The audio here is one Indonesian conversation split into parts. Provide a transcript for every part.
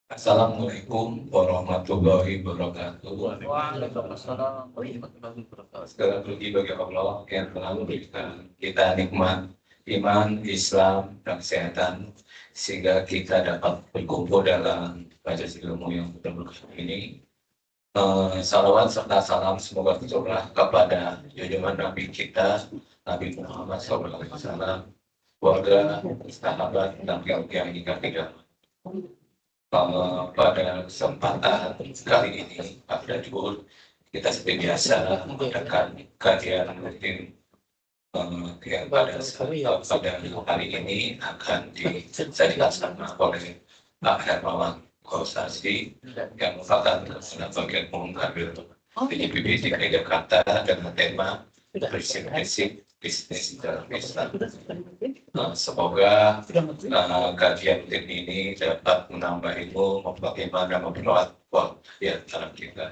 Assalamualaikum warahmatullahi wabarakatuh. Waalaikumsalam warahmatullahi wabarakatuh. Segala puji bagi Allah yang telah memberikan kita nikmat iman, Islam, dan kesehatan sehingga kita dapat berkumpul dalam majelis ilmu yang berbahagia ini. Salawat serta salam semoga tercurah kepada junjungan Nabi kita, Nabi Muhammad SAW, keluarga, sahabat, dan yang hingga tidak. Pada kesempatan kali ini pada Juhur kita seperti biasa mengadakan kajian rutin yang pada hari ini akan dilaksanakan oleh Pak Hermawan Kosasi yang merupakan bagian pengambil PJBB DKI Jakarta dengan tema prinsip-prinsip bisnis dalam Islam. Semoga kajian rutin ini dapat menambah ilmu, bagaimana memperkuat di antara kita.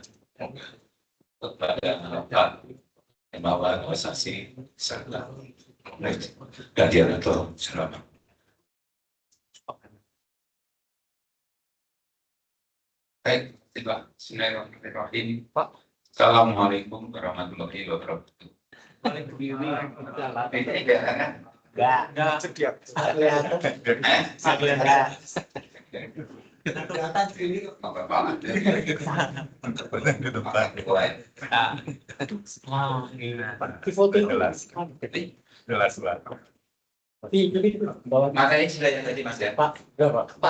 Kepada Pak Hermawan Kosasi serta kajian itu selamat. Baik, bismillahirrahmanirrahim. Pak. Assalamualaikum warahmatullahi wabarakatuh. Waalaikumsalam. Enggak setiap. Kelihatan ini Apa banget di foto Jelas. Jelas banget. materi sudah yang tadi Mas ya. Pak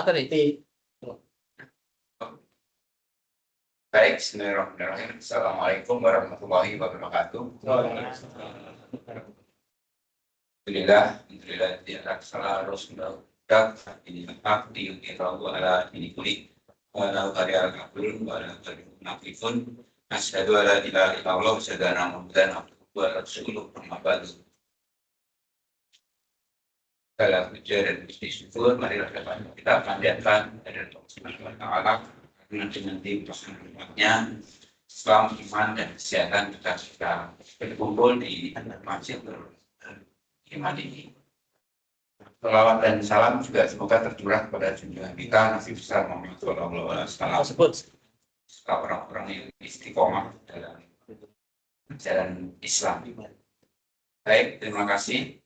tadi. Baik, bismillahirrahmanirrahim. Assalamualaikum warahmatullahi wabarakatuh. Alhamdulillah tidak selalu sudah ini aktif di rawu ala ini kulit walau karya kabul walau nafifun asyhadu alla ilaha illallah wa asyhadu anna muhammadan abduhu wa rasuluh amma ba'du. Dalam ujian dan puji syukur marilah kita panjatkan dari Allah Subhanahu wa taala dengan tim pasangannya Islam, iman, dan kesehatan kita berkumpul di masjid iman ini. Salawat dan salam juga semoga tercurah kepada junjungan kita Nabi besar Muhammad SAW, orang-orang yang istiqomah dalam jalan Islam. Baik, terima kasih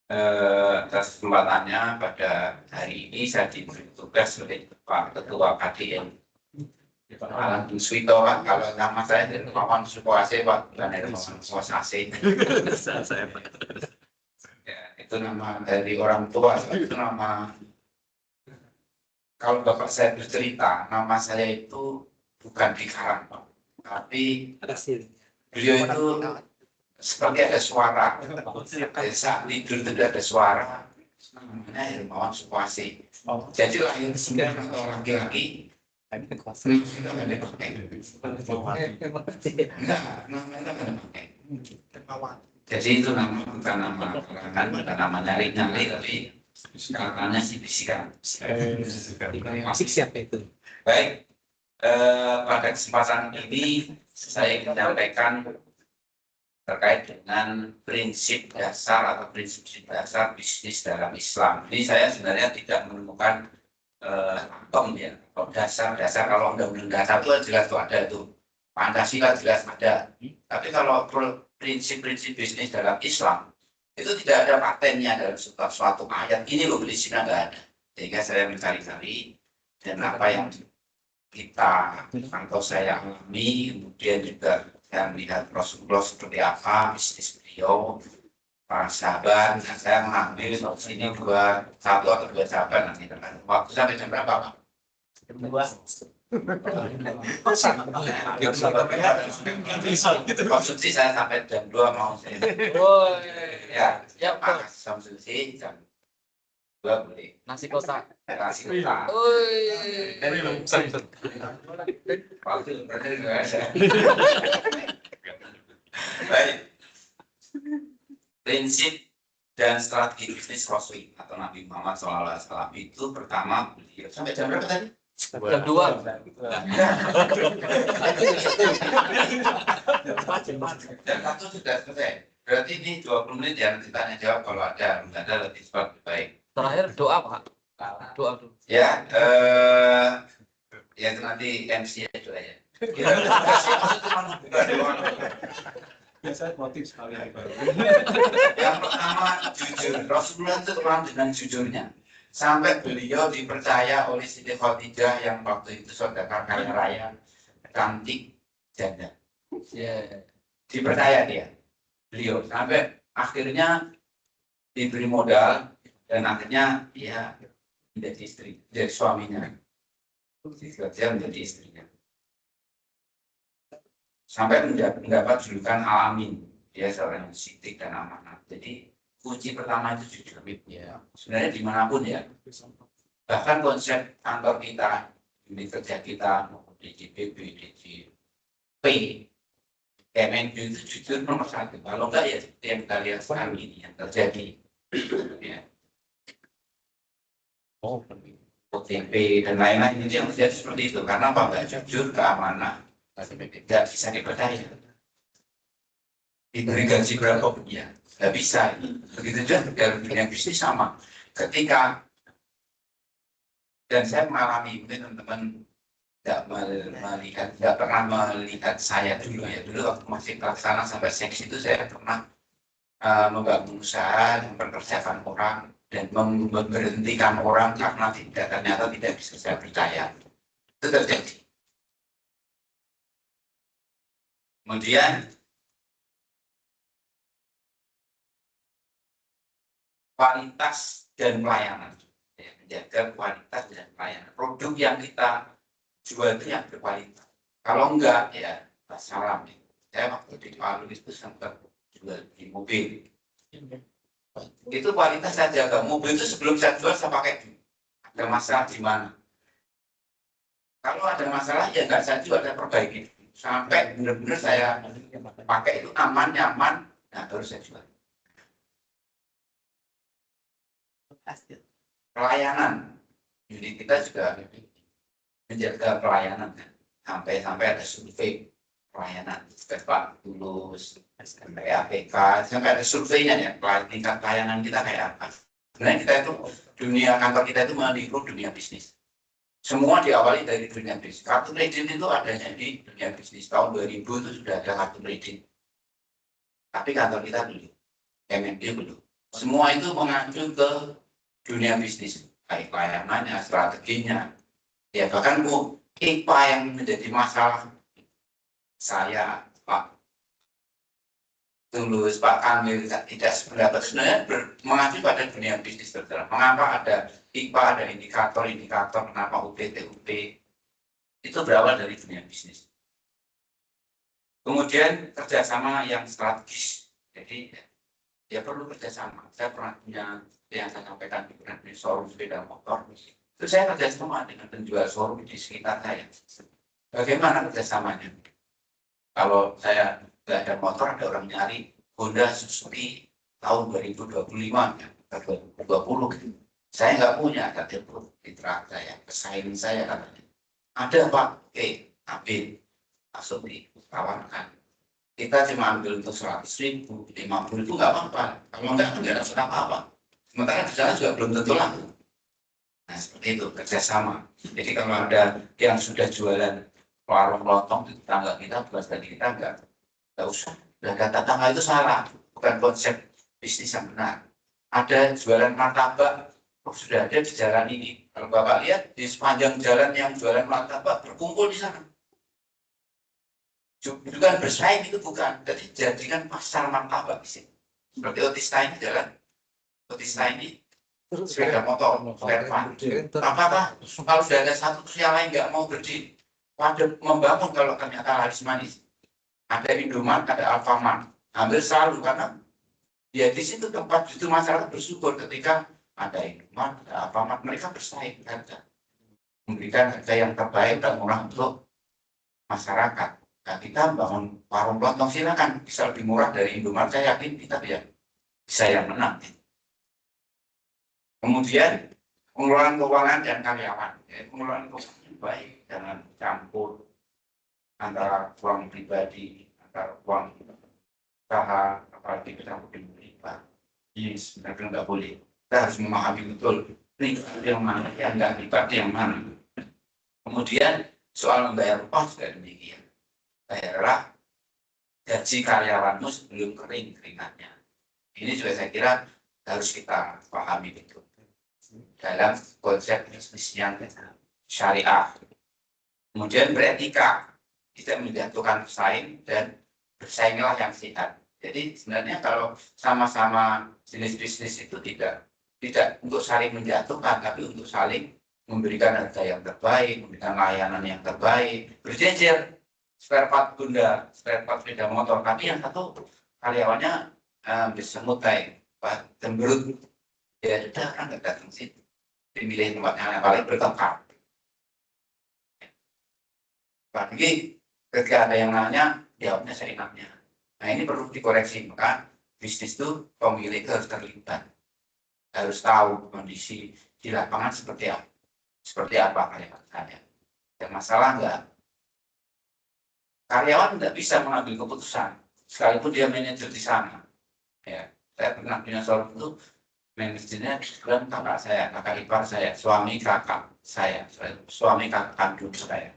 atas kesempatannya pada hari ini. Saya diberi tugas oleh Pak Ketua KDN Alan Buswito, Pak. Kalau nama saya Hermawan Sukoase, Pak, bukan Hermawan Sukoase. Ya, itu nama dari orang tua. Itu nama, kalau Bapak saya bercerita, nama saya itu bukan dikarang, Pak, tapi beliau itu seperti ada suara. Saat tidur tidak ada suara, namanya Hermawan Sukoase. Jadi lahir sebenarnya orang laki-laki. Jadi itu nama bukan nama kalangan, bukan nama nyari-nyari, tapi katanya sih bisikan. Siapa itu? Baik, pada kesempatan ini saya ingin menyampaikan terkait dengan prinsip dasar atau prinsip dasar bisnis dalam Islam. Ini saya sebenarnya tidak menemukan atom ya. Kalau dasar kalau undang-undang dasar itu jelas tuh ada itu. Pancasila jelas ada. Tapi kalau prinsip-prinsip bisnis dalam Islam itu tidak ada patennya dalam suatu ayat. Ini loh prinsipnya nggak ada. Sehingga saya mencari-cari dan apa yang kita atau saya alami, kemudian juga saya melihat Rasulullah seperti apa bisnis beliau, para sahabat. Nah, saya mengambil sini satu atau dua sahabat nanti dengan waktu sampai jam berapa, Pak? Jam 2. Konsumsi saya sampai jam 2 mau saya. Ya, Pak, konsumsi jam 2 boleh. Nasi kotak. Nasi kotak. Waktu berarti nggak ada. Baik. Prinsip dan strategi bisnis Rasul atau Nabi Muhammad SAW itu pertama beliau sampai jam berapa tadi? Jam 2. Jam 1 sudah selesai. Berarti ini 20 menit ya nanti tanya jawab kalau ada lebih cepat lebih baik. Terakhir doa Pak. Doa dulu. Ya, ya itu nanti MC ya doa ya. Kita cuma buka doa. Biasa motif sekali. Yang pertama jujur. Rasulullah itu orang dengan jujurnya. Sampai beliau dipercaya oleh Siti Khadijah yang waktu itu saudara kaya raya, cantik, janda. Ya. Dipercaya dia, beliau. Sampai akhirnya diberi modal dan akhirnya dia menjadi istri, jadi suaminya. Dia menjadi istrinya. Sampai mendapat julukan Al-Amin. Dia seorang yang sidik dan amanah. Jadi kunci pertama itu jujur. Ya. Sebenarnya dimanapun ya. Bahkan konsep kantor kita, unit kerja kita, DJPB, DJP, Kemenlu itu jujur nomor satu. Kalau enggak ya seperti yang kita lihat sekarang ini yang terjadi. Ya. OTP dan lain-lain itu yang terjadi seperti itu. Karena apa? Enggak jujur, keamanan, tidak bisa dipercaya. Diberi gaji berapa pun ya, nggak bisa. Begitu juga dalam dunia bisnis sama. Ketika dan saya mengalami, mungkin teman-teman tidak pernah melihat saya dulu ya. Dulu waktu masih pelaksana sampai seksi itu saya pernah membangun usaha, mempekerjakan orang dan memberhentikan orang karena ternyata tidak bisa saya percaya. Itu terjadi. Kemudian kualitas dan pelayanan, ya, menjaga kualitas dan pelayanan. Produk yang kita jual itu yang berkualitas. Kalau enggak, ya salam. Saya waktu di Palu itu sempat jual di mobil. Itu kualitas saya jaga. Mobil itu sebelum saya jual saya pakai dulu. Ada masalah di mana? Kalau ada masalah ya nggak saya jual, saya perbaiki. Sampai benar-benar saya pakai itu aman, nyaman, nah baru saya jual. Pelayanan, unit kita juga menjaga pelayanan kan. Sampai ada survei pelayanan, Pak Tulus, sampai APK, sampai ada surveinya ya, tingkat pelayanan kita kayak apa. Sebenarnya kita itu, dunia kantor kita itu meniru dunia bisnis. Semua diawali dari dunia bisnis. Kartu kredit itu adanya di dunia bisnis. Tahun 2000 itu sudah ada kartu kredit. Tapi kantor kita belum, MNB belum. Semua itu mengacu ke dunia bisnis, baik layanannya, strateginya. Ya bahkan Bu, IPA yang menjadi masalah saya, Pak Tulus, Pak Kamil tidak sependapat, sebenarnya mengacu pada dunia bisnis bergerak. Mengapa ada IPA, ada indikator-indikator, kenapa UPT itu berawal dari dunia bisnis. Kemudian kerjasama yang strategis, jadi ya perlu kerjasama. Saya pernah punya yang saya sampaikan di showroom sepeda motor, itu saya kerjasama dengan penjual showroom di sekitar saya. Bagaimana kerjasamanya? Kalau saya nggak ada motor, ada orang nyari Honda Suzuki tahun 2025 ya, 2020 gitu. Saya nggak punya, ada telepon di truk saya, pesaing saya katanya. Ada Pak, ambil, masuk ditawarkan. Kita cuma ambil untuk 100.000, 50.000 nggak apa-apa. Kalau nggak ada apa-apa. Sementara di sana juga belum tentu laku. Nah seperti itu, kerjasama. Jadi kalau ada yang sudah jualan warung lontong di tetangga kita, bukan dari kita nggak usah. Dan kata tetangga itu salah, bukan konsep bisnis yang benar. Ada jualan martabak, sudah ada di jalan ini. Kalau Bapak lihat di sepanjang jalan yang jualan martabak berkumpul di sana. Juga bersaing itu bukan. Jadi jadikan pasar martabak di sini. Seperti Otista ini jalan. Otista ini sepeda motor, apakah kalau sudah ada satu yang lain nggak mau berdiri? Pada membangun kalau ternyata laris manis. Ada Indomaret, ada Alfamart. Hampir selalu karena ya di situ tempat itu masyarakat bersyukur ketika ada Indomaret, ada Alfamart, mereka bersaing harga. Memberikan harga yang terbaik dan murah untuk masyarakat. Nah, kita bangun warung lontong silakan bisa lebih murah dari Indomaret, saya yakin kita bisa yang menang. Kemudian pengelolaan keuangan dan karyawan. Pengelolaan keuangan baik, jangan campur antara uang pribadi, antara uang usaha, apalagi kita mungkin riba. Ini sebenarnya nggak boleh. Kita harus memahami betul riba yang mana, yang enggak riba yang mana. Kemudian soal membayar upah juga demikian. Bayarlah gaji karyawanmu sebelum kering keringatnya. Ini juga saya kira harus kita pahami betul dalam konsep bisnis yang syariah. Kemudian beretika, tidak menjatuhkan pesaing dan bersainglah yang sehat. Jadi sebenarnya kalau sama-sama jenis bisnis itu tidak untuk saling menjatuhkan, tapi untuk saling memberikan harga yang terbaik, memberikan layanan yang terbaik, berjejer spare part Bunda, spare part sepeda motor, tapi yang satu karyawannya bisa mutai, cemberut, ya sudah kan nggak datang situ, dimilih tempatnya yang paling bertengkar. Lagi ketika ada yang nanya, jawabnya seenaknya. Nah ini perlu dikoreksi, maka bisnis itu pemilik harus terlibat, harus tahu kondisi di lapangan seperti apa karyawan saya. Ada masalah nggak? Karyawan tidak bisa mengambil keputusan, sekalipun dia manajer di sana. Ya, saya pernah punya seorang itu manajernya bukan kakak saya, kakak ipar saya, suami kakak saya, suami kakak kandung saya.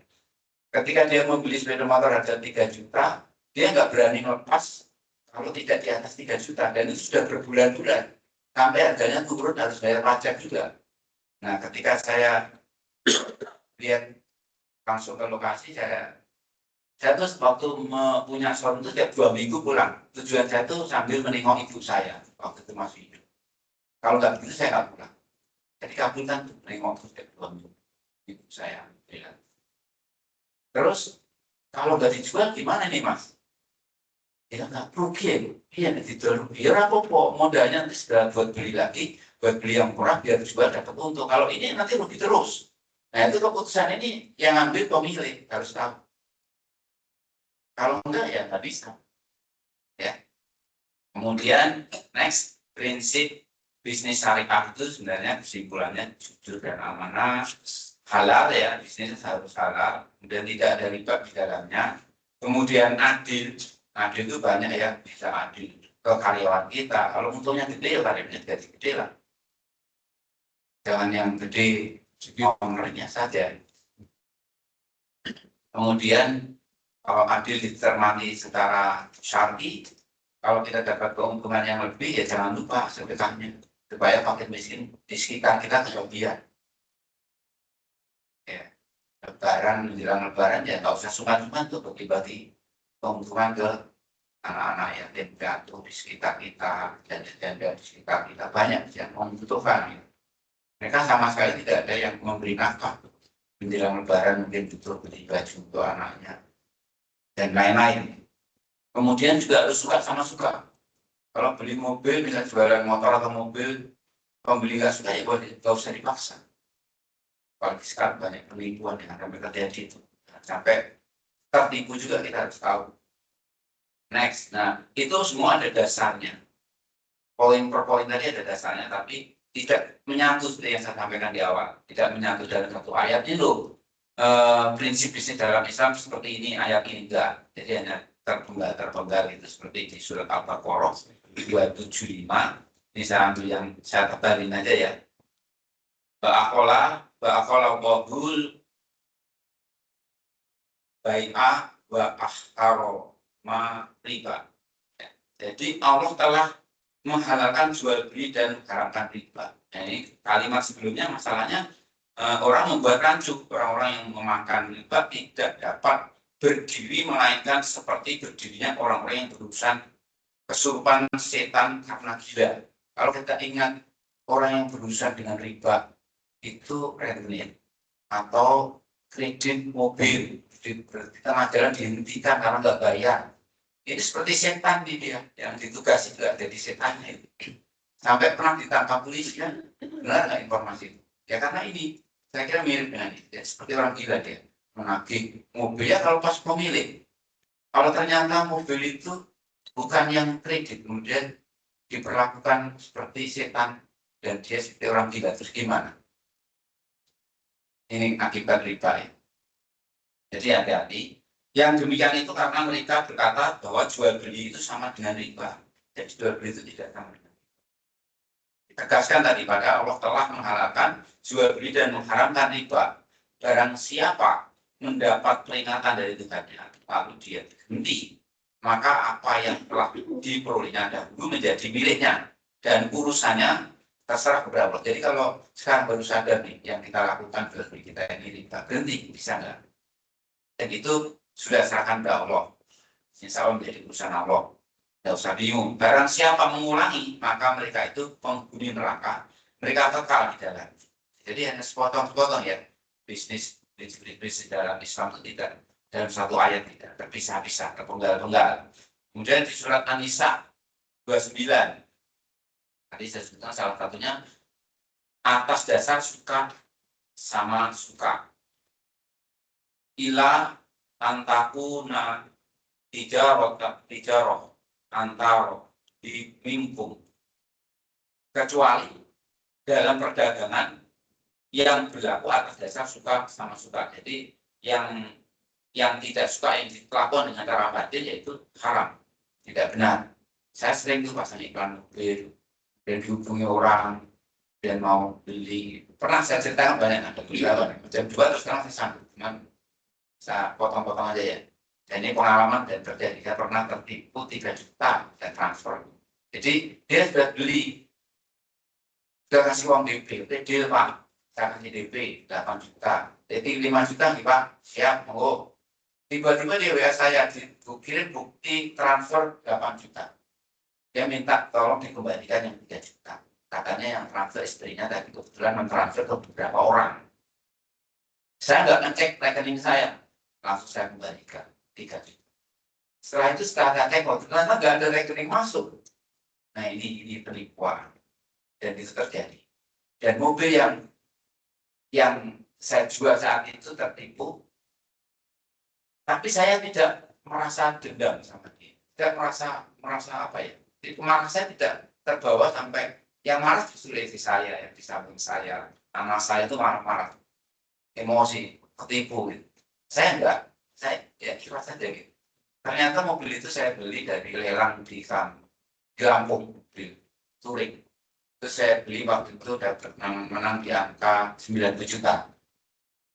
Ketika dia membeli sepeda motor harga 3 juta, dia nggak berani lepas kalau tidak di atas 3 juta, dan itu sudah berbulan-bulan. Sampai harganya turun, harus bayar pajak juga. Nah, ketika saya lihat langsung ke lokasi, saya tuh waktu punya suami itu tiap 2 minggu pulang. Tujuan saya tuh sambil menengok ibu saya, waktu itu masih hidup. Kalau nggak begitu, saya nggak pulang. Jadi kabulkan tuh menengok setiap 2 minggu ibu saya. Ya. Terus kalau nggak dijual gimana nih Mas? Ya nggak rugi, iya dijual rugi. Ya apa-apa, modalnya nanti sudah buat beli lagi, buat beli yang murah biar dijual dapat untung. Kalau ini nanti rugi terus. Nah itu keputusan ini yang ambil pemilik harus tahu. Kalau enggak ya nggak bisa. Ya. Kemudian next prinsip bisnis syariah itu sebenarnya kesimpulannya jujur dan amanah. Halal ya, bisnis harus halal, kemudian tidak ada riba di dalamnya. Kemudian adil itu banyak ya, bisa adil ke karyawan kita. Kalau untungnya gede ya karyawannya jadi gede lah. Jangan yang gede ownernya saja. Kemudian kalau adil dicermati secara syar'i, kalau kita dapat keuntungan yang lebih ya jangan lupa sedekahnya supaya fakir miskin di sekitar kita kelebihan. Ya. Menjelang lebaran ya nggak usah sungkan-sungkan tuh bagi-bagi keuntungan ke anak-anak yatim piatu di sekitar kita dan janda di sekitar kita, banyak yang membutuhkan. Mereka sama sekali tidak ada yang memberi nafkah. Menjelang lebaran mungkin butuh beli baju untuk anaknya dan lain-lain. Kemudian juga harus suka sama suka. Kalau beli mobil, misalnya jualan motor atau mobil, pembeli nggak suka ya nggak usah dipaksa. Apalagi sekarang banyak penipuan yang akan terjadi itu. Sampai tertipu juga kita harus tahu. Next, nah itu semua ada dasarnya. Poin per poin tadi ada dasarnya, tapi tidak menyatu seperti yang saya sampaikan di awal. Tidak menyatu dalam satu ayat itu. Prinsip bisnis dalam Islam seperti ini, ayat ini enggak. Jadi hanya terpenggal itu seperti di surat Al-Baqarah 275. Ini saya ambil yang saya tebalin aja ya. Ba'akola wabul bai'ah wa ahkaro ma riba. Jadi Allah telah menghalalkan jual beli dan mengharamkan riba. Nah, ini kalimat sebelumnya masalahnya orang membuat rancu, orang-orang yang memakan riba tidak dapat berdiri melainkan seperti berdirinya orang-orang yang berurusan kesurupan setan karena gila. Kalau kita ingat orang yang berurusan dengan riba itu rentenir atau kredit mobil di tengah jalan dihentikan karena nggak bayar. Ini seperti setan dia yang ditugasi juga jadi setannya itu. Sampai pernah ditangkap polisi kan, benar nggak informasi itu? Ya karena ini saya kira mirip dengan itu, ya, seperti orang gila dia menagih mobilnya kalau pas pemilik. Kalau ternyata mobil itu bukan yang kredit, kemudian diperlakukan seperti setan dan dia seperti orang gila, terus gimana? Ini akibat riba ya. Jadi hati-hati. Yang demikian itu karena mereka berkata bahwa jual beli itu sama dengan riba. Jadi jual beli itu tidak sama dengan riba. tegaskan tadi pada Allah telah menghalalkan jual beli dan mengharamkan riba. Barang siapa mendapat peringatan dari Tuhannya lalu dia berhenti, maka apa yang telah diperolehnya dahulu menjadi miliknya dan urusannya terserah kepada Allah. Jadi kalau sekarang baru sadar nih yang kita lakukan jual beli kita ini riba, berhenti bisa nggak? Dan itu sudah serahkan kepada Allah. Insya Allah menjadi urusan Allah. Tidak usah bingung. Barang siapa mengulangi, maka mereka itu penghuni neraka. Mereka kekal di dalam. Jadi hanya sepotong-sepotong ya. Bisnis dalam Islam itu tidak dalam satu ayat, tidak terpisah-pisah, terpenggal-penggal. Kemudian di surat An-Nisa 29. Tadi saya sebutkan salah satunya atas dasar suka sama suka. Ila antakuna tijaroh antara dimingkung, kecuali dalam perdagangan yang berlaku atas dasar suka sama suka. Jadi yang tidak suka yang dilakukan dengan cara batil yaitu haram, tidak benar. Saya sering tuh pasang iklan mobil dan dihubungi orang dan mau beli. Pernah saya ceritakan banyak, ada beberapa jam 2 terus sekarang saya sanggup, cuman saya potong-potong aja ya. Dan ini pengalaman dan terjadi. Saya pernah tertipu 3 juta dan transfer. Jadi dia sudah beli, sudah kasih uang DP, deal Pak, saya kasih DP 8 juta. Jadi 5 juta nih Pak, siap, monggo. Tiba-tiba di WA saya kirim bukti transfer 8 juta. Dia minta tolong dikembalikan yang 3 juta. Katanya yang transfer istrinya tadi kebetulan mentransfer ke beberapa orang. Saya nggak ngecek rekening saya, langsung saya kembalikan 3 juta. Setelah itu setelah saya tengok, ternyata nggak ada rekening masuk. Nah ini penipuan dan itu terjadi. Dan mobil yang saya jual saat itu tertipu, tapi saya tidak merasa dendam sama dia, tidak merasa apa ya. Jadi kemarahan saya tidak terbawa sampai yang marah justru istri saya yang di samping saya, anak saya itu marah-marah, emosi, ketipu. Gitu. Saya enggak, saya ya kira saja gitu. Ternyata mobil itu saya beli dari lelang di Lampung, di Turing. Terus saya beli waktu itu dapat menang di angka 90 juta.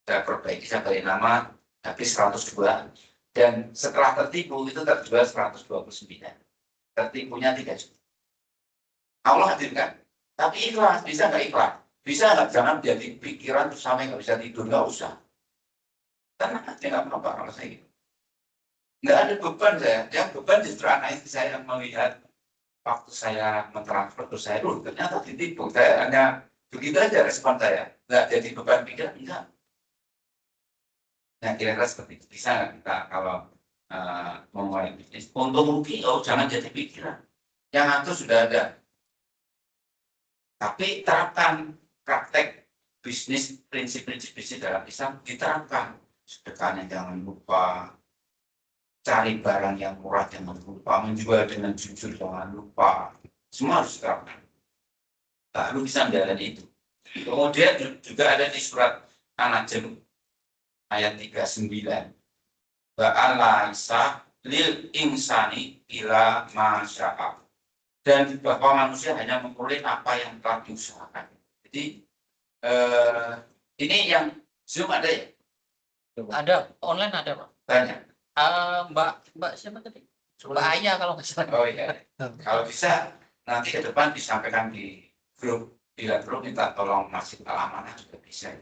Saya perbaiki, saya balik nama, habis 102. Dan setelah tertipu itu terjual 129. Tertipunya 3 juta. Allah hadirkan. Tapi ikhlas, bisa nggak ikhlas? Bisa nggak? Jangan jadi pikiran terus sampai nggak bisa tidur, nggak usah. Karena nggak apa-apa kalau saya gitu. Nggak ada beban saya. Yang beban justru anak istri saya yang melihat waktu saya mentransfer ke saya dulu, ternyata ditipu. Saya hanya begitu aja respon saya. Nggak jadi beban pikiran, enggak. Nah kira-kira seperti itu. Bisa nggak kita kalau memulai bisnis? Untuk rugi, jangan jadi pikiran. Yang ngatur sudah ada. Tapi terapkan praktek bisnis, prinsip-prinsip bisnis dalam Islam diterapkan. Sedekahnya jangan lupa, cari barang yang murah jangan lupa, menjual dengan jujur jangan lupa. Semua harus diterapkan. Lalu bisa menjalani itu. Kemudian juga ada di surat An-Najm ayat 39. Ba'ala isa lil insani ila masya'a. Dan bahwa manusia hanya memperoleh apa yang telah diusahakan. Jadi ini yang Zoom ada ya? Ada, online ada Pak. Banyak. Mbak siapa tadi? Mbak Aya kalau nggak salah. Oh iya. Kalau bisa nanti ke depan disampaikan di grup. Bila grup minta tolong masih amanah juga bisa.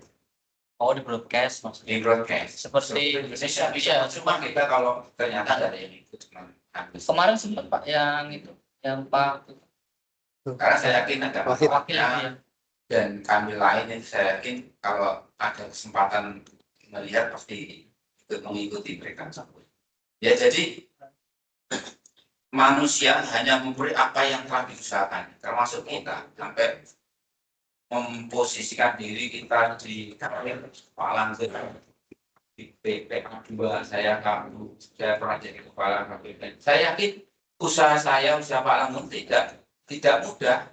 Oh di broadcast maksudnya. Di broadcast. Seperti bisa. Cuma kita kalau ternyata nggak ada yang ikut cuma kemarin sempat Pak yang itu, yang Pak. Karena saya yakin ada Wakil wakilnya ya. dan kami lain itu saya yakin kalau ada kesempatan melihat pasti ikut mengikuti mereka. Ya jadi manusia hanya memberi apa yang telah diusahakan, termasuk kita sampai memposisikan diri kita di kepala di PPK 2 saya pernah jadi kepala KPP. Saya yakin usaha saya, usaha Pak Langun tidak mudah,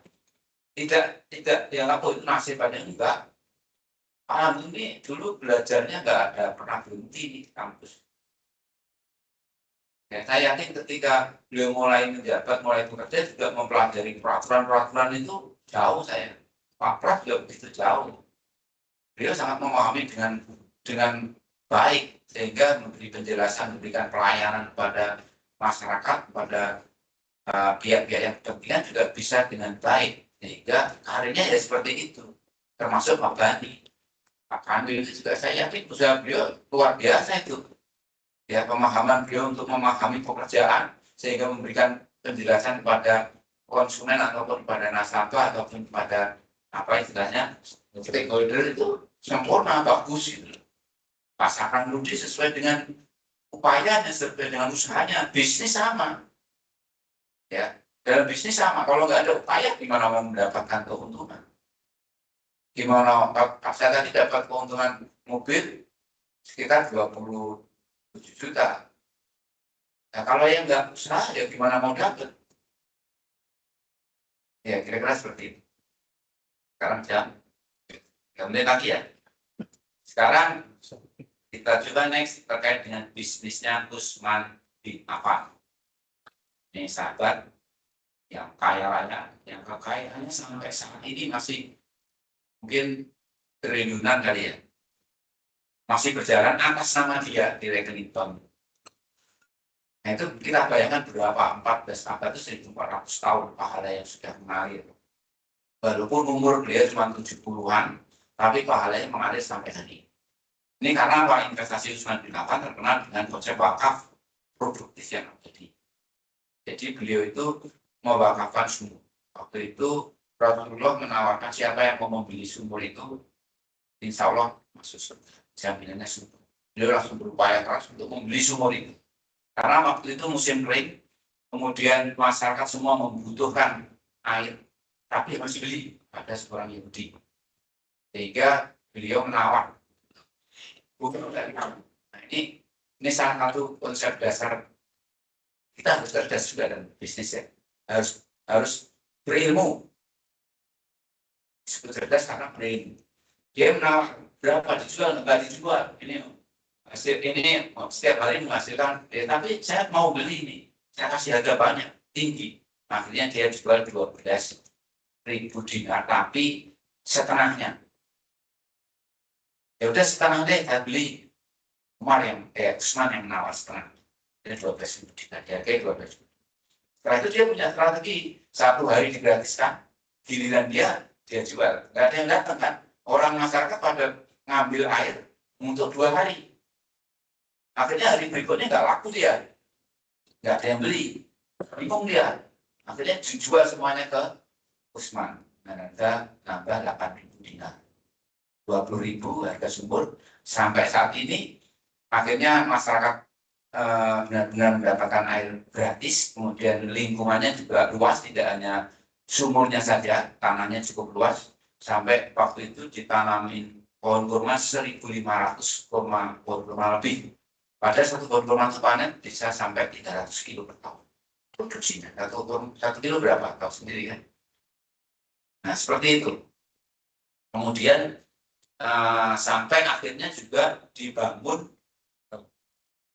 tidak yang apa itu nasib pada enggak. Pak Langun ini dulu belajarnya nggak ada pernah berhenti di kampus. Ya, saya yakin ketika beliau mulai menjabat, mulai bekerja juga mempelajari peraturan-peraturan itu jauh saya. Pak Pras juga begitu jauh. Beliau sangat memahami dengan baik sehingga memberi penjelasan, memberikan pelayanan kepada masyarakat, kepada pihak-pihak yang kepentingan juga bisa dengan baik sehingga karirnya ya seperti itu, termasuk Pak Bani, Pak Kamil itu juga saya yakin usaha beliau luar biasa itu ya, pemahaman beliau untuk memahami pekerjaan sehingga memberikan penjelasan kepada konsumen ataupun kepada nasabah ataupun kepada apa istilahnya stakeholder itu sempurna, bagus gitu. Pasaran Rudi sesuai dengan upayanya, sesuai dengan usahanya. Bisnis sama ya, dalam bisnis sama, kalau nggak ada upaya gimana mau mendapatkan keuntungan, gimana saya tadi dapat keuntungan mobil sekitar 27 juta. Nah, kalau yang nggak usaha ya gimana mau dapat ya, kira-kira seperti itu. Sekarang jam 3 menit lagi ya. Sekarang kita coba next terkait dengan bisnisnya Usman bin Affan. Ini sahabat yang kaya raya, yang kekayaannya sampai saat ini masih mungkin triliunan kali ya, masih berjalan atas nama dia di rekening bank. Nah itu kita bayangkan berapa, 14 abad itu 1400 tahun pahala yang sudah mengalir. Walaupun umur beliau cuma 70-an, tapi pahalanya mengalir sampai hari ini. Ini karena apa? Investasi Usman bin Affan terkenal dengan konsep wakaf produktif yang terjadi. Jadi beliau itu mewakafkan sumur. Waktu itu Rasulullah menawarkan siapa yang mau membeli sumur itu, insya Allah masuk surga. Jaminannya sumur. Beliau langsung berupaya keras untuk membeli sumur itu. Karena waktu itu musim kering, kemudian masyarakat semua membutuhkan air, tapi masih beli pada seorang Yahudi. Sehingga beliau menawar. Nah ini salah satu konsep dasar. Kita harus cerdas juga dalam bisnis ya. Harus berilmu. Disebut cerdas karena berilmu. Dia menawar berapa dijual, nggak dijual. Ini setiap hari menghasilkan. Tapi saya mau beli ini. Saya kasih harga banyak, tinggi. Akhirnya dia jual 12.000 dinar, tapi setengahnya. Ya udah setengahnya saya beli. Usman yang menawar setengah. Dan 12.000 dinar, kayak 12.000. Setelah itu dia punya strategi, 1 hari digratiskan, giliran dia jual. Nggak ada yang datang kan. Orang masyarakat pada ngambil air untuk 2 hari. Akhirnya hari berikutnya nggak laku dia. Nggak ada yang beli. Bingung dia. Akhirnya dijual semuanya ke Usman. Dan harga nambah 8.000 dinar. 20.000 harga sumur. Sampai saat ini, akhirnya masyarakat benar-benar mendapatkan air gratis, kemudian lingkungannya juga luas, tidak hanya sumurnya saja, tanahnya cukup luas, sampai waktu itu ditanamin pohon kurma 1.500 pohon kurma lebih. Pada satu pohon kurma itu panen bisa sampai 300 kilo per tahun produksinya. 1 kilo berapa? Tahu sendiri kan? Nah seperti itu. Kemudian sampai akhirnya juga dibangun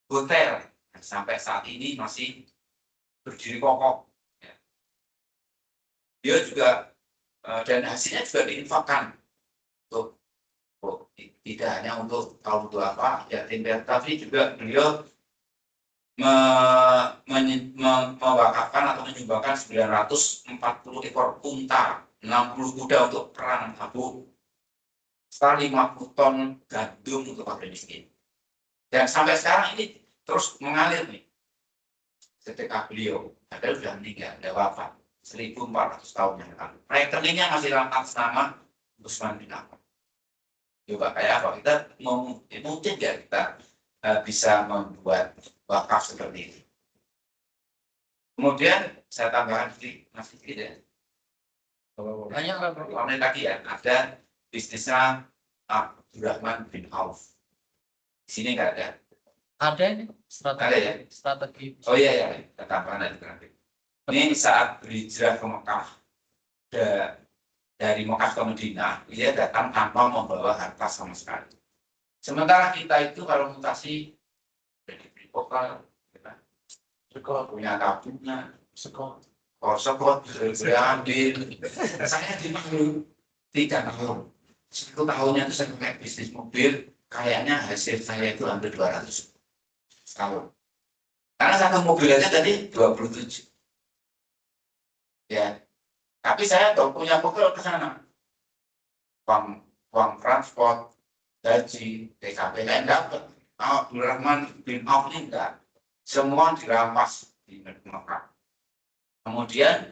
hotel, sampai saat ini masih berdiri kokoh. Ya. Dia juga dan hasilnya juga diinfakkan untuk tidak hanya untuk kaum duafa, yatim piatu, tapi juga beliau mewakafkan atau menyumbangkan 940 ekor unta, 60 kuda untuk perang tabu, sekitar 50 ton gandum untuk fakir miskin. Dan sampai sekarang ini terus mengalir nih. Ketika beliau ada sudah meninggal, ada wafat 1.400 tahun yang lalu. Rekeningnya masih atas nama Usman bin Affan. Coba kayak apa? Kita mungkin ya kita bisa membuat wakaf seperti ini. Kemudian saya tambahkan sedikit ya. Banyak kan? Ini lagi ya, ada bisnisnya Abdurrahman bin Auf. Di sini nggak ada. Ada ini strategi. Ada ya? Strategi. Oh iya ya, kita tambahkan nanti. Ini saat berhijrah ke Mekah, dari Mekah ke Madinah, dia datang tanpa membawa harta sama sekali. Sementara kita itu kalau mutasi jadi bekal, kita punya tabungan, kosong kok ambil. Saya dipanggil 3 tahun. 1 tahunnya itu saya pakai bisnis mobil, kayaknya hasil saya itu hampir 200 tahun. Karena satu mobil aja tadi 27. Ya, tapi saya tuh punya bekal ke sana. Uang transport, gaji, TKPN dapat. Abdurrahman bin Auf ini enggak. Semua dirampas di Mekah. Kemudian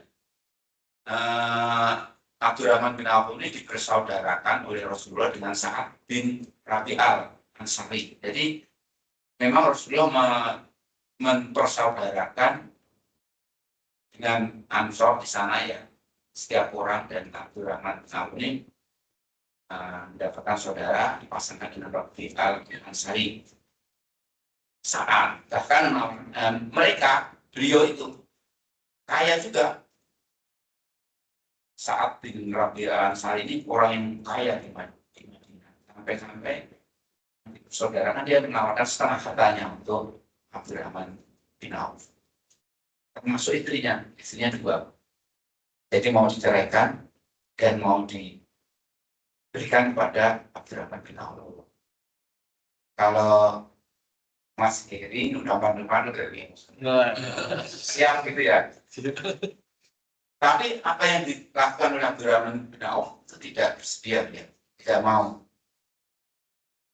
Abdurrahman bin Auf ini dipersaudarakan oleh Rasulullah dengan Sa'ad bin Rabi' al-Ansari. Jadi memang Rasulullah mempersaudarakan dengan Ansor di sana ya. Setiap orang dan Abdurrahman bin Auf ini mendapatkan saudara dipasangkan dengan Rabi' al-Ansari. Sa'ad, bahkan beliau itu kaya juga. Sa'ad bin Rabi' al-Ansari ini orang yang kaya di Madinah. Sampai-sampai saudara kan dia menawarkan setengah hartanya untuk Abdurrahman bin Auf. Termasuk istrinya 2. Jadi mau diceraikan dan mau diberikan kepada Abdurrahman bin Auf. Kalau Mas Heri udah pandu-pandu dari siap gitu ya. Tapi apa yang dilakukan oleh Abdurrahman bin Auf itu tidak bersedia, ya. Tidak mau.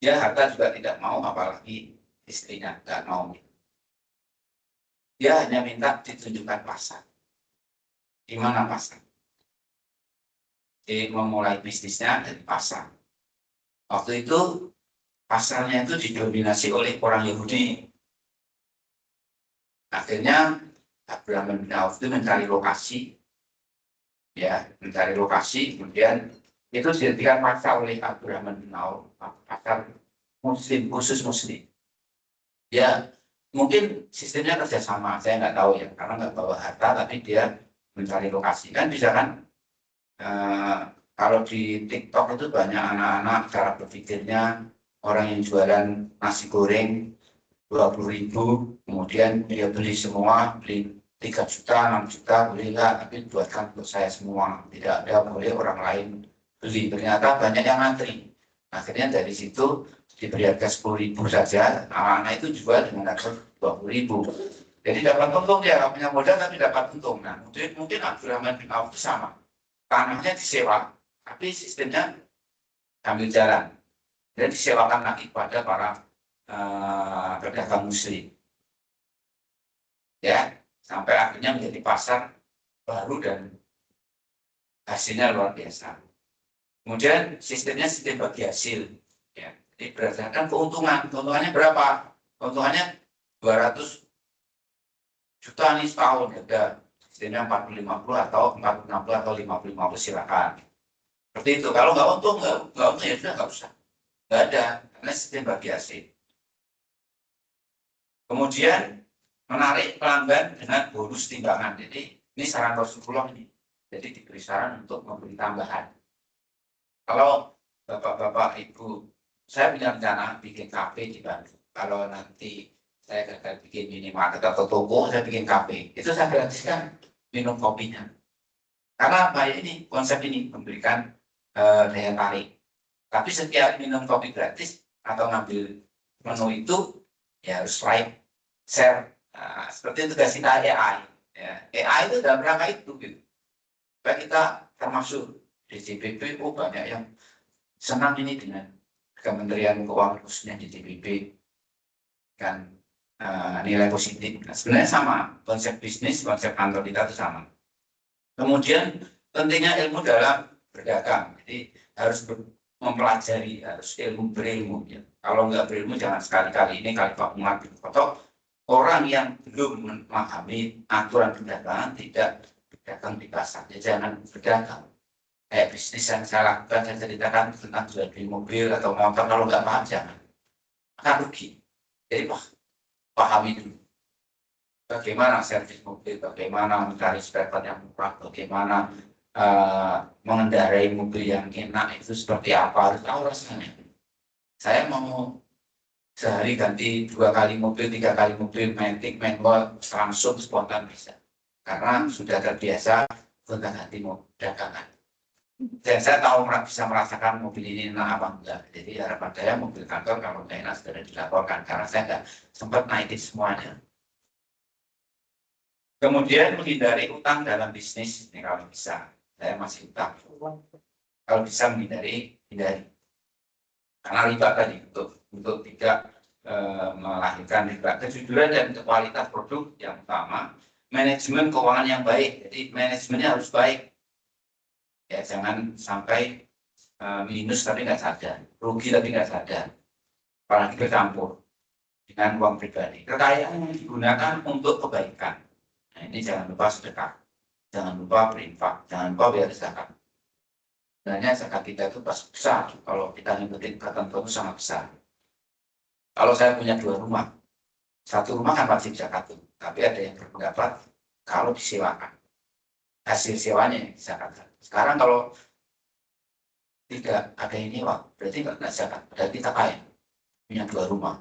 Dia harta juga tidak mau, apalagi istrinya tidak mau. Dia hanya minta ditunjukkan pasar. Di mana pasar? Dia memulai bisnisnya dari pasar. Waktu itu pasarnya itu didominasi oleh orang Yahudi. Akhirnya Abdurrahman bin Auf itu mencari lokasi, kemudian itu dijadikan pasar oleh Abdurrahman bin Auf, pasar Muslim, khusus Muslim. Ya, mungkin sistemnya kerjasama, saya nggak tahu ya, karena nggak bawa harta, tapi dia mencari lokasi. Kan bisa kan, kalau di TikTok itu banyak anak-anak cara berpikirnya, orang yang jualan nasi goreng 20.000, kemudian dia beli semua, beli 3 juta, 6 juta, boleh enggak, tapi buatkan untuk saya semua, tidak ada boleh orang lain beli. Ternyata banyak yang ngantri. Akhirnya dari situ diberi harga 10.000 saja, anak-anak itu jual dengan harga 20.000. Jadi dapat untung, dia nggak punya modal tapi dapat untung. Nah, mungkin Abdurrahman bin Auf itu sama, tanahnya disewa, tapi sistemnya ambil jalan dan disewakan lagi kepada para pedagang Muslim. Ya, sampai akhirnya menjadi pasar baru dan hasilnya luar biasa. Kemudian sistemnya sistem bagi hasil, ya. Jadi berdasarkan keuntungannya berapa? Keuntungannya 200 juta nih setahun, ada sistemnya 40-50 atau 40-60 atau 50-50 silakan. Seperti itu. Kalau nggak untung ya sudah nggak usah, nggak ada, karena sistem bagi hasil. Kemudian menarik pelanggan dengan bonus timbangan. Jadi ini saran Rasulullah ini. Jadi diberi saran untuk memberi tambahan. Kalau bapak-bapak ibu, saya punya rencana bikin kafe di Bandung. Kalau nanti saya gagal bikin minimarket atau toko, saya bikin kafe. Itu saya gratiskan minum kopinya. Karena apa ini konsep ini memberikan daya tarik. Tapi setiap minum kopi gratis atau ngambil menu itu ya harus like, share. Nah, seperti itu kasih AI. Ya. AI itu dalam rangka itu gitu. Supaya kita termasuk DJPB, banyak yang senang ini dengan Kementerian Keuangan khususnya DJPB kan nilai positif. Nah, sebenarnya sama, konsep bisnis, konsep kantor kita itu sama. Kemudian pentingnya ilmu dalam berdagang. Jadi harus mempelajari, harus berilmu. Ya. Kalau nggak berilmu jangan sekali-kali ini kali Pak Muhammad bin Khattab, orang yang belum memahami aturan perdagangan tidak berdagang di pasar. Ya, jangan berdagang. Kayak bisnis yang saya lakukan, saya ceritakan tentang jual beli mobil atau motor, kalau nggak paham jangan. Akan rugi. Jadi pahami dulu. Bagaimana servis mobil, bagaimana mencari spare part yang murah, bagaimana mengendarai mobil yang enak itu seperti apa, harus tahu rasanya. Saya mau sehari ganti 2 kali mobil, 3 kali mobil, matic, manual, langsung spontan bisa. karena sudah terbiasa gonta-ganti dagangan. Dan saya tahu bisa merasakan mobil ini enak apa enggak. Jadi harapan saya mobil kantor kalau nggak enak segera dilaporkan karena saya nggak sempat naikin semuanya. Kemudian menghindari utang dalam bisnis, ini kalau bisa. Saya masih utang. Kalau bisa hindari. Karena riba tadi untuk tidak melahirkan riba. Kejujuran dan kualitas produk yang utama. Manajemen keuangan yang baik. Jadi manajemennya harus baik. Ya, jangan sampai minus tapi nggak sadar, rugi tapi nggak sadar. Apalagi bercampur dengan uang pribadi. Kekayaan yang digunakan untuk kebaikan. Nah, ini jangan lupa sedekah, jangan lupa berinfak, jangan lupa bayar zakat. Sebenarnya zakat kita itu pas besar, kalau kita ngikutin ketentuan itu sangat besar. Kalau saya punya 2 rumah, 1 rumah kan wajib zakat, tapi ada yang berpendapat kalau disewakan, hasil sewanya zakat. Sekarang kalau tidak ada ini, wah, berarti nggak kena zakat, berarti kita kaya, punya 2 rumah.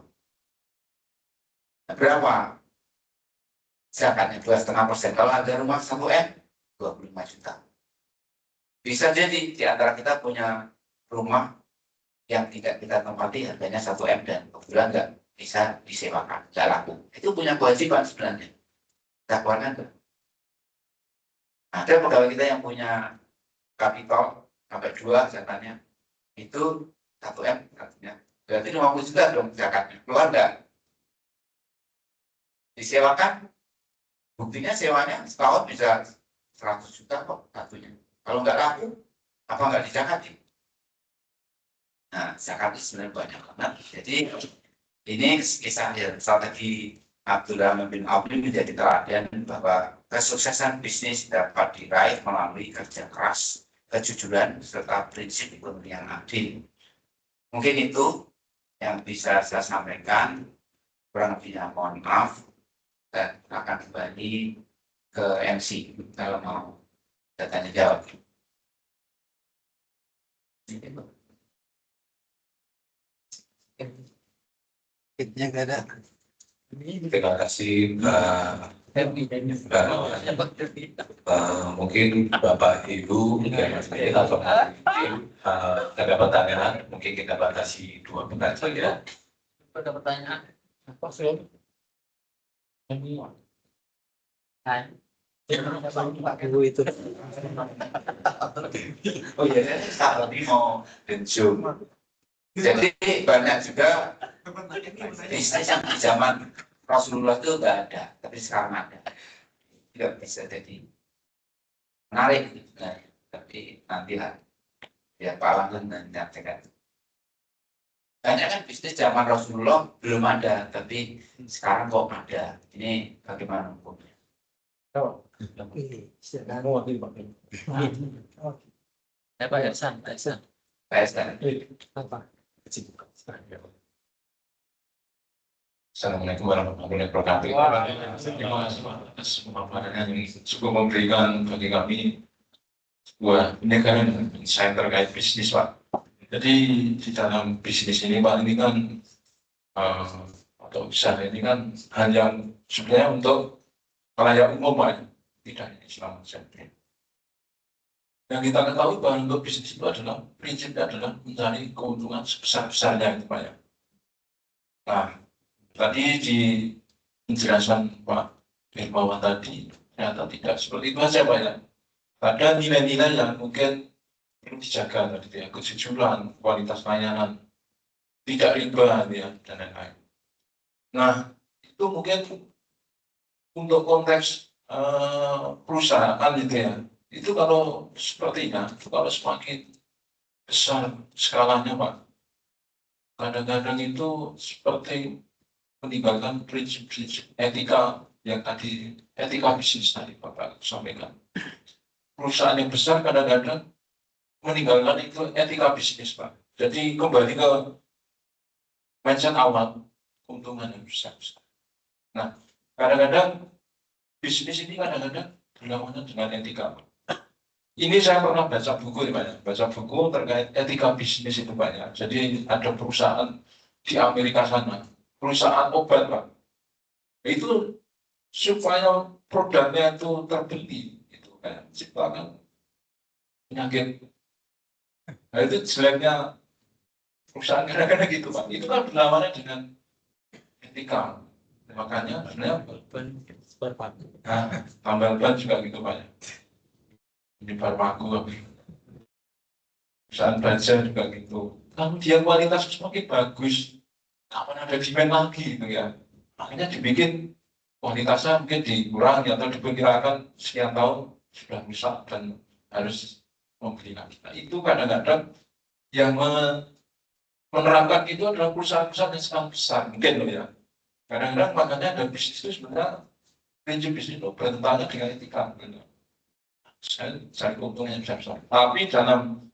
Nah, berapa zakatnya? 2,5%. Kalau ada rumah 1 M, 25 juta. Bisa jadi di antara kita punya rumah yang tidak kita tempati harganya 1 M dan kebetulan nggak bisa disewakan, nggak laku. Itu punya kewajiban sebenarnya. Kita keluarkan nggak? Ada pegawai kita yang punya kapital sampai 2 zakatnya, itu 1 M artinya. Berarti 50 juta dong zakatnya. Keluar nggak? Disewakan? Buktinya sewanya setahun bisa 100 juta kok satunya. Kalau nggak laku, apa nggak dizakati? Nah, zakat itu sebenarnya banyak banget. Jadi ini kisah strategi Abdurrahman bin Auf menjadi teladan bahwa kesuksesan bisnis dapat diraih melalui kerja keras, kejujuran, serta prinsip ekonomi yang adil. Mungkin itu yang bisa saya sampaikan. Kurang lebihnya mohon maaf. Dan akan kembali ke MC kalau mau tanya jawab. Kitnya nggak ada. Terima kasih mungkin Bapak Ibu yang masih atau ada pertanyaan, mungkin kita batasi 2 menit saja. Ada pertanyaan? Apa sih? Pak Ibu itu. Oh iya, saya saat ini mau zoom. Jadi banyak juga bisnis yang di zaman Rasulullah itu nggak ada, tapi sekarang ada. Tidak bisa jadi menarik sebenarnya, tapi nanti lah ya Pak Langgan dan menyampaikan. Banyak kan bisnis zaman Rasulullah belum ada, tapi sekarang kok ada. Ini bagaimana hukumnya? Pak Ersan. PSN. Assalamualaikum warahmatullahi wabarakatuh. Terima kasih atas pemaparan yang cukup memberikan bagi kami sebuah penyegaran insight terkait bisnis, Pak. Jadi di dalam bisnis ini, Pak, ini kan atau usaha ini kan hal yang sebenarnya untuk khalayak umum, Pak, tidak hanya Islam saja. Yang kita ketahui bahwa untuk bisnis itu adalah prinsipnya adalah mencari keuntungan sebesar-besarnya, itu, Pak, ya. Nah, tadi di penjelasan Pak Hermawan tadi ternyata tidak seperti itu saja, Pak, ya. Ada nilai-nilai yang mungkin perlu dijaga tadi, ya, kejujuran, kualitas layanan, tidak riba, ya, dan lain-lain. Nah, itu mungkin untuk konteks perusahaan itu, ya, itu kalau sepertinya kalau semakin besar skalanya, Pak, kadang-kadang itu seperti meninggalkan prinsip-prinsip etika yang tadi, etika bisnis tadi Bapak sampaikan. Perusahaan yang besar kadang-kadang meninggalkan itu etika bisnis, Pak. Jadi kembali ke mindset awal, keuntungan yang besar. Nah, kadang-kadang bisnis ini kadang-kadang berlawanan dengan etika, Pak. Ini saya pernah baca buku, Pak. Baca buku terkait etika bisnis itu banyak. Jadi ada perusahaan di Amerika sana, perusahaan obat, Pak. Itu supaya produknya itu terbeli, itu kan ciptakan penyakit. Nah itu jeleknya perusahaan kadang-kadang gitu Pak. Itu kan berlawanan dengan etika. Makanya sebenarnya tambal ban juga gitu Pak. Menyebar paku, perusahaan baja juga gitu. Kalau dia kualitas semakin bagus, kapan ada demand lagi gitu ya. Makanya dibikin kualitasnya mungkin dikurangi atau diperkirakan sekian tahun sudah rusak dan harus membeli lagi. Nah, itu kadang-kadang yang menerapkan itu adalah perusahaan-perusahaan yang sangat besar, mungkin loh ya. Kadang-kadang makanya ada bisnis itu sebenarnya prinsip bisnis itu bertentangan dengan etika. Saya cari keuntungan yang besar. Tapi dalam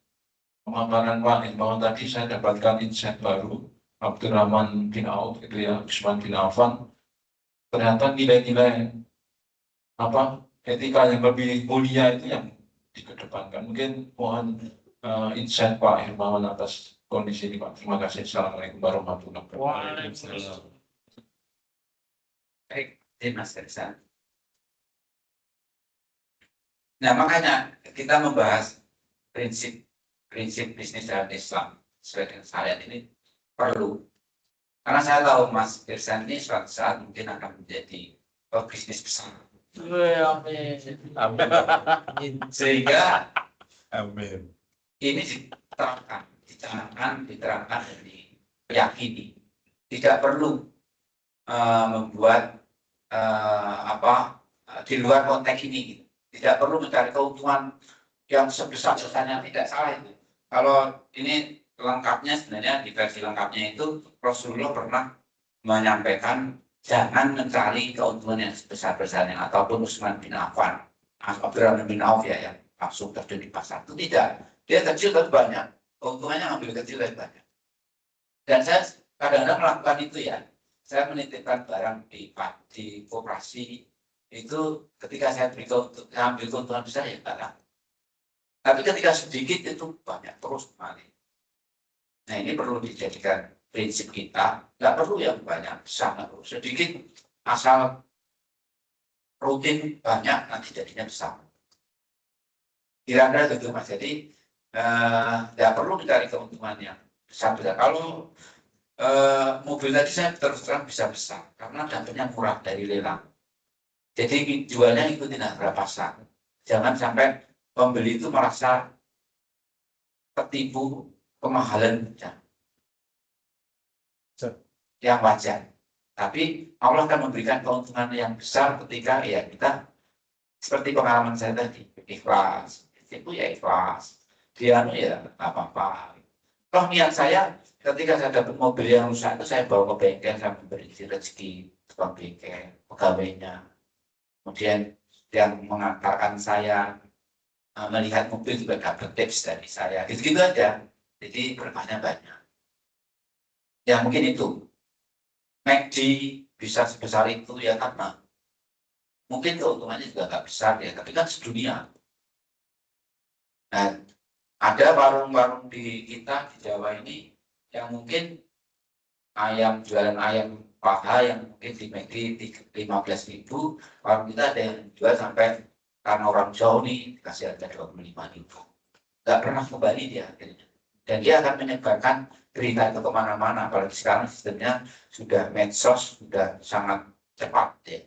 pemaparan Pak Irmawan tadi saya dapatkan insight baru. Abdurrahman bin Auf gitu ya, Usman bin Affan, ternyata nilai-nilai etika yang lebih mulia itu yang dikedepankan. Mungkin mohon insight Pak Irmawan atas kondisi ini Pak. Terima kasih. Assalamualaikum warahmatullahi wabarakatuh. Baik, Mas Rizal. Nah, makanya kita membahas prinsip bisnis dalam Islam sesuai dengan syariat ini perlu. Karena saya tahu Mas Irsan ini suatu saat mungkin akan menjadi bisnis besar. Amin. Sehingga Amin. ini diterangkan dan diyakini. Tidak perlu membuat di luar konteks ini. Tidak perlu mencari keuntungan yang sebesar-besarnya, tidak salah itu. Kalau ini lengkapnya sebenarnya di versi lengkapnya itu Rasulullah pernah menyampaikan jangan mencari keuntungan yang sebesar-besarnya ataupun Utsman bin Affan, Abdurrahman bin Auf ya yang langsung terjun di pasar itu tidak. Dia kecil tapi banyak, keuntungannya ambil kecil dan banyak. Dan saya kadang-kadang melakukan itu ya. Saya menitipkan barang di koperasi itu ketika saya ambil keuntungan besar ya enggak. Tapi ketika sedikit itu banyak terus kembali. Nah ini perlu dijadikan prinsip kita. Nggak perlu yang banyak besar, nggak perlu sedikit asal rutin banyak nanti jadinya besar. Kira-kira gitu Mas. Jadi nggak perlu mencari keuntungan yang besar. Kalau mobil tadi saya terus terang bisa besar karena dapatnya murah dari lelang. Jadi jualnya ikutin harga pasar. Jangan sampai pembeli itu merasa tertipu kemahalan yang wajar. Tapi Allah akan memberikan keuntungan yang besar ketika ya kita seperti pengalaman saya tadi ikhlas. Itu ya ikhlas. Dia ya apa-apa. Toh niat saya ketika saya dapat mobil yang rusak itu saya bawa ke bengkel, saya memberi rezeki tukang bengkel, pegawainya. Kemudian yang mengantarkan saya melihat mobil juga dapat tips dari saya. Gitu-gitu aja. Jadi berkahnya banyak. Ya mungkin itu. McD bisa sebesar itu ya karena mungkin keuntungannya juga nggak besar ya, tapi kan sedunia. Nah, ada warung-warung di kita di Jawa ini yang mungkin jualan ayam paha yang mungkin di McD 15.000, warung kita ada yang jual sampai karena orang jauh nih dikasih harga 25.000. Nggak pernah kembali dia akhirnya. Dan dia akan menyebarkan berita itu kemana-mana, apalagi sekarang sistemnya sudah medsos, sudah sangat cepat ya.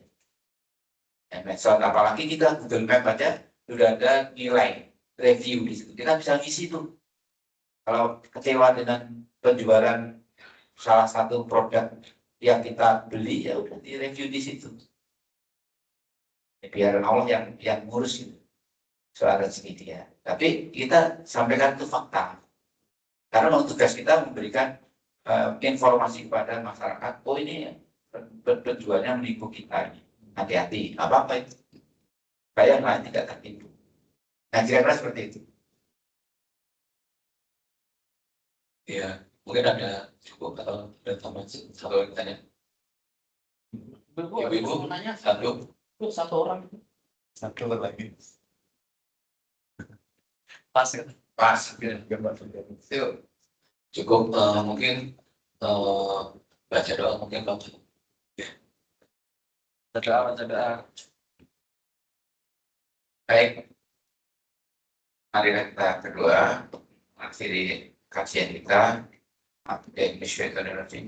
Medsos, apalagi kita Google Map aja sudah ada nilai review di situ. Kita bisa ngisi tuh. Kalau kecewa dengan penjualan salah satu produk yang kita beli, ya udah di review di situ. Ya, biar Allah yang ngurus itu soal rezeki dia. Tapi kita sampaikan itu fakta. Karena memang tugas kita memberikan informasi kepada masyarakat, oh ini penjualnya menipu kita ini. Hati-hati, apa-apa itu. Supaya yang lain tidak tertipu. Nah, kira-kira seperti itu. Ya, mungkin ada cukup atau ada tambahan satu yang tanya. Ibu-ibu, nanya satu. satu orang Satu lagi. pas kan? Pas. Yuk, cukup mungkin baca doa mungkin Pak. Berdoa. Baik, mari kita kedua mengakhiri kajian kita. Bismillahirrahmanirrahim.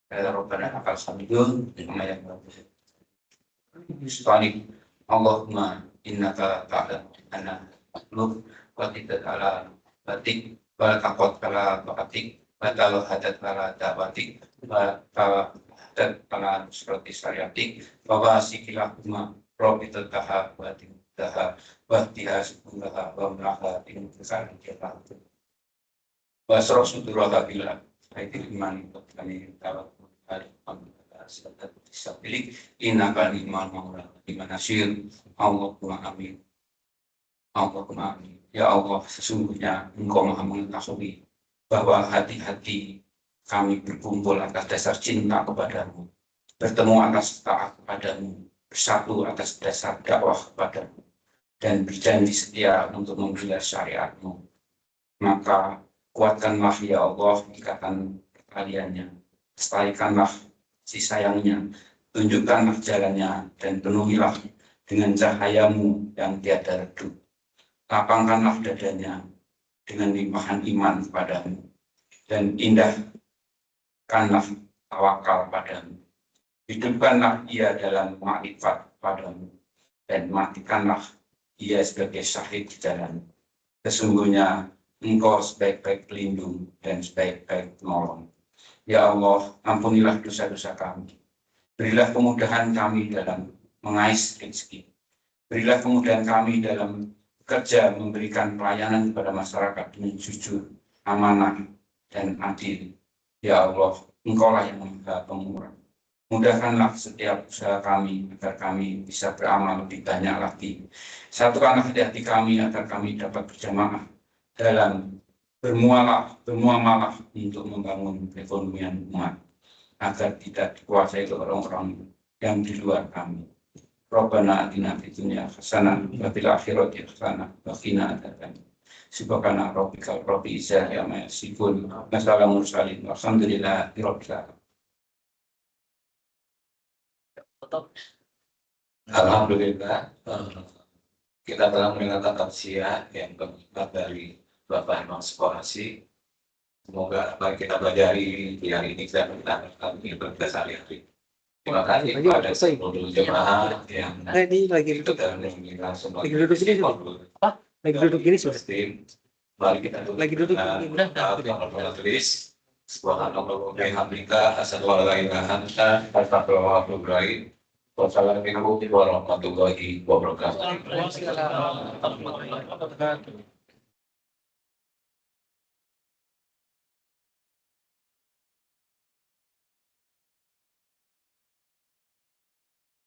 Dan Rabbana lakal hamdu Allahumma innaka ta'lamu anna naqlub wa tidak ala batik wa taqot ala batik wa hadat ala dawatik wa hadat ala nusrati syariatik wa wasikilahumma robitul taha wa taha wa tiha sukullaha wa melaha bin kesal jalan wa surasulullah bila aitil iman kami tawakal Sabili inaka liman maula liman nasir Allahumma amin. Allahumma amin. Ya Allah, sesungguhnya Engkau Maha mengetahui bahwa hati-hati kami berkumpul atas dasar cinta kepadamu, bertemu atas taat kepadamu, bersatu atas dasar dakwah kepadamu, dan berjanji setia untuk membela syariatmu. Maka kuatkanlah ya Allah ikatan perkaliannya, lestarikanlah si sayangnya, tunjukkanlah jalannya, dan penuhilah dengan cahayamu yang tiada redup. Lapangkanlah dadanya dengan limpahan iman padamu, dan indahkanlah tawakal padamu. Hidupkanlah ia dalam makrifat padamu, dan matikanlah ia sebagai syahid di jalan. Sesungguhnya Engkau sebaik-baik pelindung dan sebaik-baik penolong. Ya Allah, ampunilah dosa-dosa kami. Berilah kemudahan kami dalam mengais rezeki. Berilah kemudahan kami dalam bekerja memberikan pelayanan kepada masyarakat dengan jujur, amanah, dan adil. Ya Allah, Engkaulah yang Maha Pemurah. Mudahkanlah setiap usaha kami agar kami bisa beramal lebih banyak lagi. Satukanlah hati kami agar kami dapat berjamaah dalam bermuamalah untuk membangun perekonomian umat agar tidak dikuasai oleh orang-orang yang di luar kami. Rabbana atina fid dunya hasanah wa fil akhirati hasanah wa qina adzabannar. Subhana rabbika rabbil izzati amma yasifun wa salamun mursalin walhamdulillahi rabbil alamin. Alhamdulillah, kita telah mendengarkan tausiah yang keempat dari Bapak Imam Sekolasi. Semoga apa yang kita pelajari di hari ini dan kita berkesan sehari-hari. Terima kasih kepada seluruh jemaah yang ini lagi ikut dalam mendengarkan semua. Lagi duduk sini, apa? Lagi duduk gini sudah. Mari kita duduk. Lagi duduk gini. udah. Tulis. Subhanallah wa bihamdika asyhadu an la ilaha illa anta astaghfiruka wa atubu ilaik. Wassalamualaikum warahmatullahi wabarakatuh. Waalaikumsalam warahmatullahi wabarakatuh.